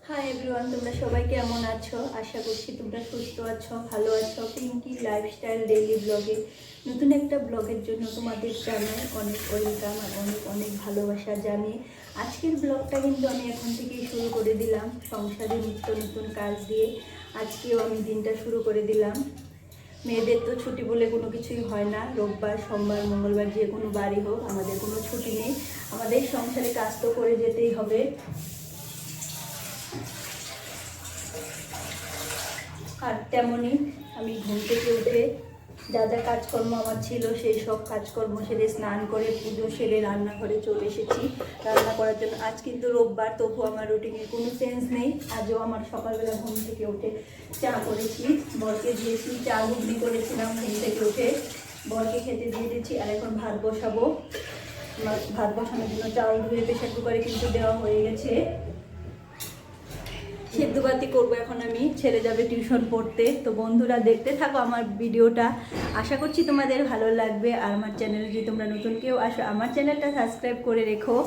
Hi everyone, তোমরা সবাই কেমন আছো? আশা করছি তোমরা সুস্থ আছো, ভালো আছো। পিঙ্কি লাইফস্টাইল ডেইলি ব্লগে নতুন একটা ব্লগের জন্য তোমাদের জানাই অনেক ওয়েলকাম আর অনেক অনেক ভালোবাসা জানিয়ে আজকের ব্লগটা কিন্তু আমি এখন থেকেই শুরু করে দিলাম সংসারে নিত্য নতুন কাজ দিয়ে। আজকেও আমি দিনটা শুরু করে দিলাম। মেয়েদের তো ছুটি বলে কোনো কিছুই হয় না, রোববার সোমবার মঙ্গলবার যে কোনো বারই হোক আমাদের কোনো ছুটি নেই। আমাদের সংসারে কাজ তো করে যেতেই হবে। আর তেমনই আমি ঘুম থেকে উঠে যা যা কাজকর্ম আমার ছিল সেই সব কাজকর্ম সেরে স্নান করে পুজো সেরে রান্নাঘরে চলে এসেছি রান্না করার জন্য। আজ কিন্তু রোববার, তবু আমার রুটিনের কোনো চেঞ্জ নেই। আজও আমার সকালবেলা ঘুম থেকে উঠে চা করেছি, বরকে দিয়েছি, চা ঘুগনি করেছিলাম। ঘুম থেকে উঠে বরকে খেতে দিয়ে দিয়েছি। আর এখন ভাত বসাবো। ভাত বসানোর জন্য চাল ধুয়ে প্রেশার কুকারে কিন্তু দেওয়া হয়ে গেছে। সিদ্ধবাতি করবো এখন আমি, ছেলে যাবে টিউশন পড়তে। তো বন্ধুরা দেখতে থাকো আমার ভিডিওটা, আশা করছি তোমাদের ভালো লাগবে। আর আমার চ্যানেলে যদি তোমরা নতুন কেউ আসো, আমার চ্যানেলটা সাবস্ক্রাইব করে রেখো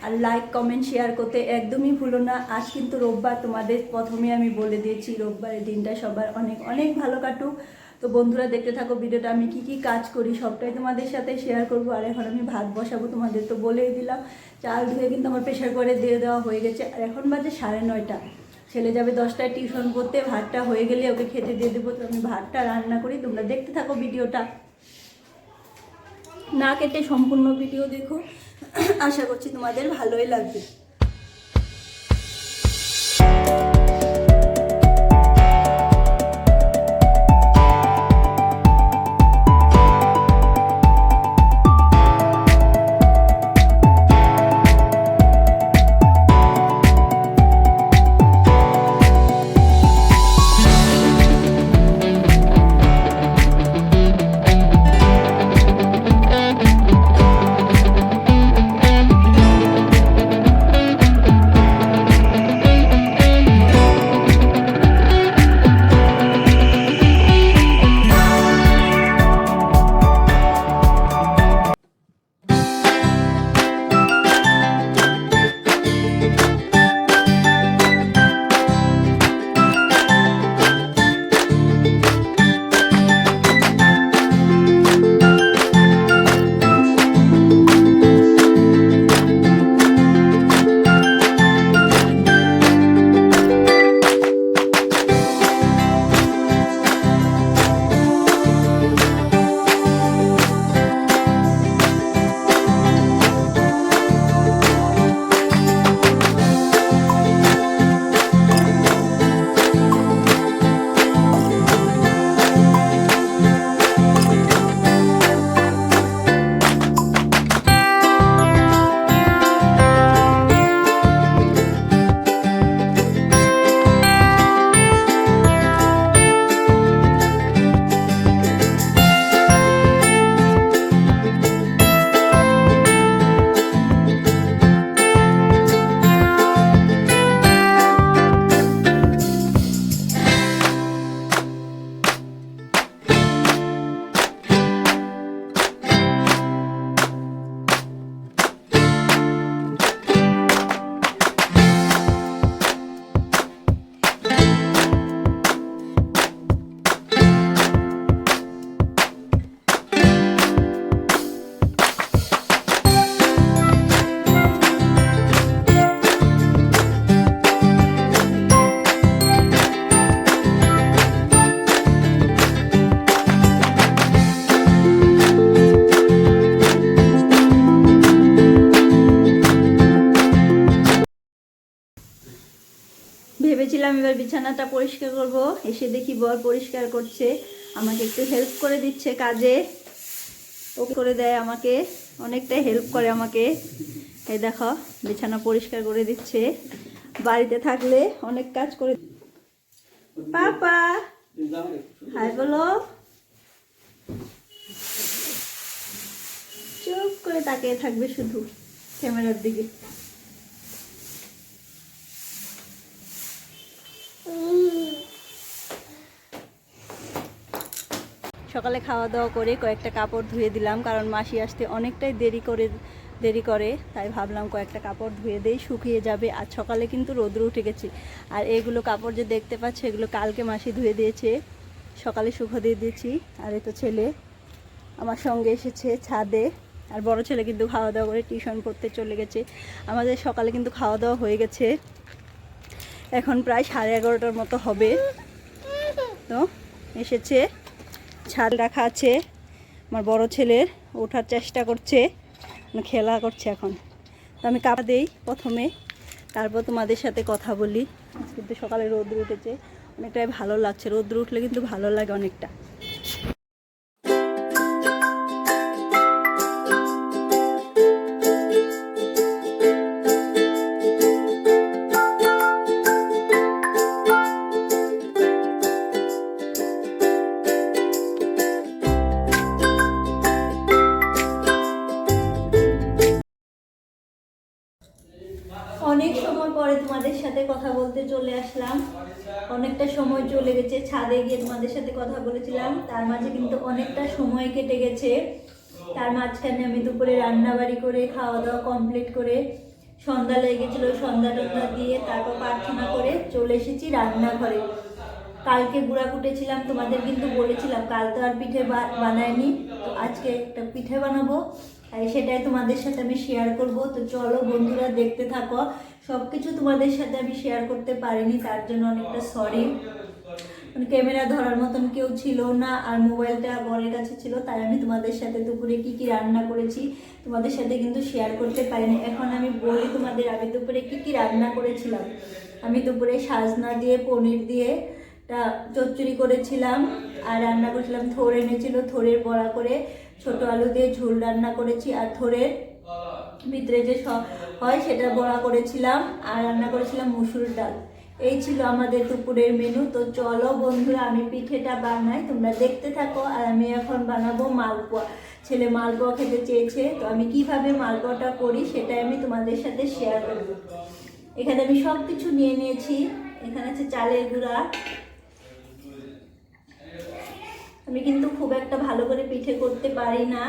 আর লাইক কমেন্ট শেয়ার করতে একদমই ভুলো না। আজ কিন্তু রোববার, তোমাদের প্রথমে আমি বলে দিয়েছি রোববারের দিনটা সবার অনেক অনেক ভালো কাটুক। তো বন্ধুরা দেখতে থাকো ভিডিওটা, আমি কি কি কাজ করি সবটাই তোমাদের সাথে শেয়ার করবো। আর এখন আমি ভাত বসাবো, তোমাদের তো বলেই দিলাম। চাল ধুয়ে কিন্তু আমার প্রেশার করে দিয়ে দেওয়া হয়ে গেছে। আর এখন বাজে 9:30। ছেলে যাবে 10টায় টিউশন করতে, ভাতটা হয়ে গেলে ওকে খেতে দিয়ে দেবো। তো আমি ভাতটা রান্না করি, তোমরা দেখতে থাকো ভিডিওটা, না কেটে সম্পূর্ণ ভিডিও দেখো, আশা করছি তোমাদের ভালোই লাগবে। ভেবেছিলাম এবার বিছানাটা পরিষ্কার করব, এসে দেখি বর পরিষ্কার করছে, আমাকে একটু হেল্প করে দিচ্ছে কাজে। ও করে দেয় আমাকে, অনেকটাই হেল্প করে আমাকে। এই দেখো বিছানা পরিষ্কার করে দিচ্ছে। বাড়িতে থাকলে অনেক কাজ করে। পাপা হাই বলো। চুপ করে তাকিয়ে থাকবে শুধু ক্যামেরার দিকে। সকালে খাওয়া দাওয়া করে কয়েকটা কাপড় ধুয়ে দিলাম, কারণ মাসি আসতে অনেকটাই দেরি করে দেরি করে, তাই ভাবলাম কয়েকটা কাপড় ধুয়ে দেই, শুকিয়ে যাবে। আর সকালে কিন্তু রোদ্র উঠে গেছে। আর এইগুলো কাপড় যে দেখতে পাচ্ছ, এগুলো কালকে মাসি ধুয়ে দিয়েছে, সকালে শুকো দিয়ে দিয়েছি। আর এই তো ছেলে আমার সঙ্গে এসেছে ছাদে। আর বড় ছেলে কিন্তু খাওয়া দাওয়া করে টিউশন পড়তে চলে গেছে। আমাদের সকালে কিন্তু খাওয়া দাওয়া হয়ে গেছে, এখন প্রায় 11:30টার মতো হবে। তো এসেছে, ছাদ রাখা আছে, আমার বড় ছেলের ওঠার চেষ্টা করছে, খেলা করছে এখন। তো আমি কাপড় দেই প্রথমে, তারপর তোমাদের সাথে কথা বলি। কিন্তু সকালে রোদ্র উঠেছে, অনেকটাই ভালো লাগছে। রোদ্র উঠলে কিন্তু ভালো লাগে অনেকটা। অনেক সময় পরে তোমাদের সাথে কথা বলতে চলে আসলাম। অনেকটা সময় চলে গেছে, ছাদে গিয়ে তোমাদের সাথে কথা বলেছিলাম, তার মাঝে কিন্তু অনেকটা সময় কেটে গেছে। তার মাঝখানে আমি দুপুরে রান্নাবাড়ি করে খাওয়া দাওয়া কমপ্লিট করে সন্ধ্যা লেগেছিলো, সন্ধ্যা টন্ধা দিয়ে তারপর প্রার্থনা করে চলে এসেছি রান্নাঘরে। কালকে গুঁড়া কুটেছিলাম, তোমাদের কিন্তু বলেছিলাম কাল তো আর পিঠে বানাইনি, তো আজকে একটা পিঠে বানাবো, সেটাই তোমাদের সাথে আমি শেয়ার করব। তো চলো বন্ধুরা দেখতে থাকো। সব কিছু তোমাদের সাথে আমি শেয়ার করতে পারিনি, তার জন্য অনেকটা সরি। ক্যামেরা ধরার মতন কেউ ছিল না, আর মোবাইলটা বরের কাছে ছিল, তাই আমি তোমাদের সাথে দুপুরে কি কি রান্না করেছি তোমাদের সাথে কিন্তু শেয়ার করতে পারিনি। এখন আমি বলি তোমাদের আমি দুপুরে কি কি রান্না করেছিলাম। আমি দুপুরে সাজনা দিয়ে পনির দিয়ে চচ্চড়ি করেছিলাম, আর রান্না করেছিলাম থোর এনেছিল, থোরের বড়া করে ছোট আলু দিয়ে ঝোল রান্না করেছি, আর থোরের ভিতরে যে হয় সেটা বড়া করেছিলাম, আর রান্না করেছিলাম মুসুর ডাল। এই ছিল আমাদের দুপুরের মেনু। তো চলো বন্ধুরা আমি পিঠেটা বানাই, তোমরা দেখতে থাকো। আর আমি এখন বানাবো মালপোয়া। ছেলে মালপোয়া খেতে চেয়েছে, তো আমি কিভাবে মালপোয়াটা করি সেটাই আমি তোমাদের সাথে শেয়ার করব। এখানে আমি সব কিছু নিয়ে নিয়েছি। এখানে আছে চালের গুঁড়া। আমি কিন্তু খুব একটা ভালো করে পিঠে করতে পারি না,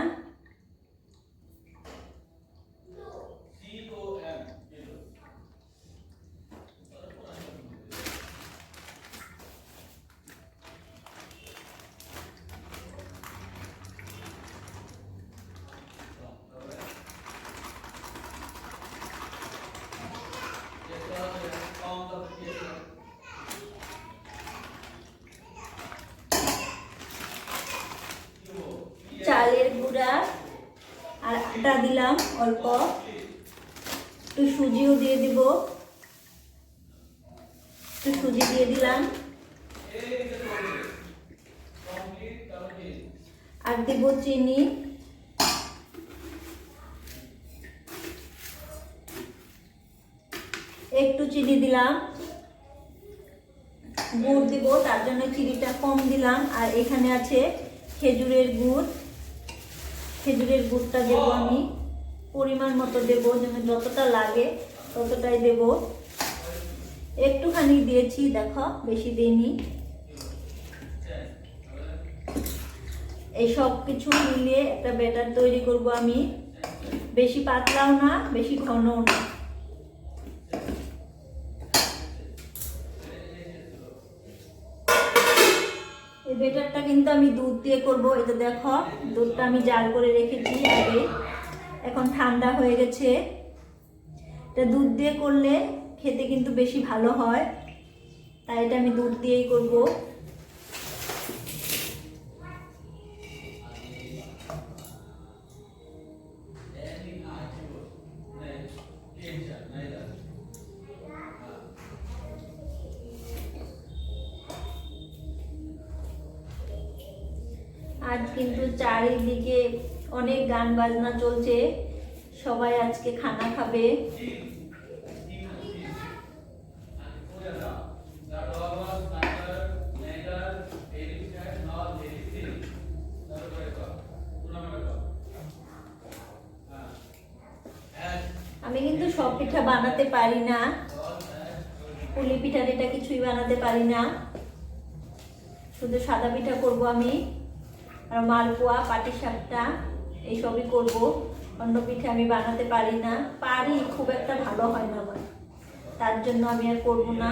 চালের গুঁড়া আর আটা দিলাম অল্প, একটু সুজিও দিয়ে দিব, একটু সুজি দিয়ে দিলাম, আর দিব চিনি, একটু চিনি দিলাম, গুড় দিব, তার জন্য চিনিটা কম দিলাম। আর এখানে আছে খেজুরের গুড়, খেজুরের গুড়টা দেবো আমি পরিমাণ মতো দেবো, যেন যতটা লাগে ততটাই দেব। একটুখানি দিয়েছি, দেখো বেশি দিইনি। এই সব কিছু মিলিয়ে একটা ব্যাটার তৈরি করব আমি, বেশি পাতলাও না বেশি ঘনও না। এই ব্যাটারটা কিন্তু আমি দুধ দিয়ে করব। এটা দেখো দুধটা আমি জাল করে রেখেছি আগে, এখন ঠান্ডা হয়ে গেছে। এটা দুধ দিয়ে করলে খেতে কিন্তু বেশি ভালো হয়, তাই এটা আমি দুধ দিয়েই করব। আজ কিন্তু চারিদিকে অনেক গান বাজনা চলছে, সবাই আজকে খানা খাবে। আমি কিন্তু সব পিঠা বানাতে পারি না, পুলি পিঠা এটা কিছুই বানাতে পারি না, শুধু সাদা পিঠা করব আমি, আর মালপোয়া পাটিসাপটা এইসবই করব। অন্য পিঠে আমি বানাতে পারি না, পারি খুব একটা ভালো হয় না আমার, তার জন্য আমি আর করবো না।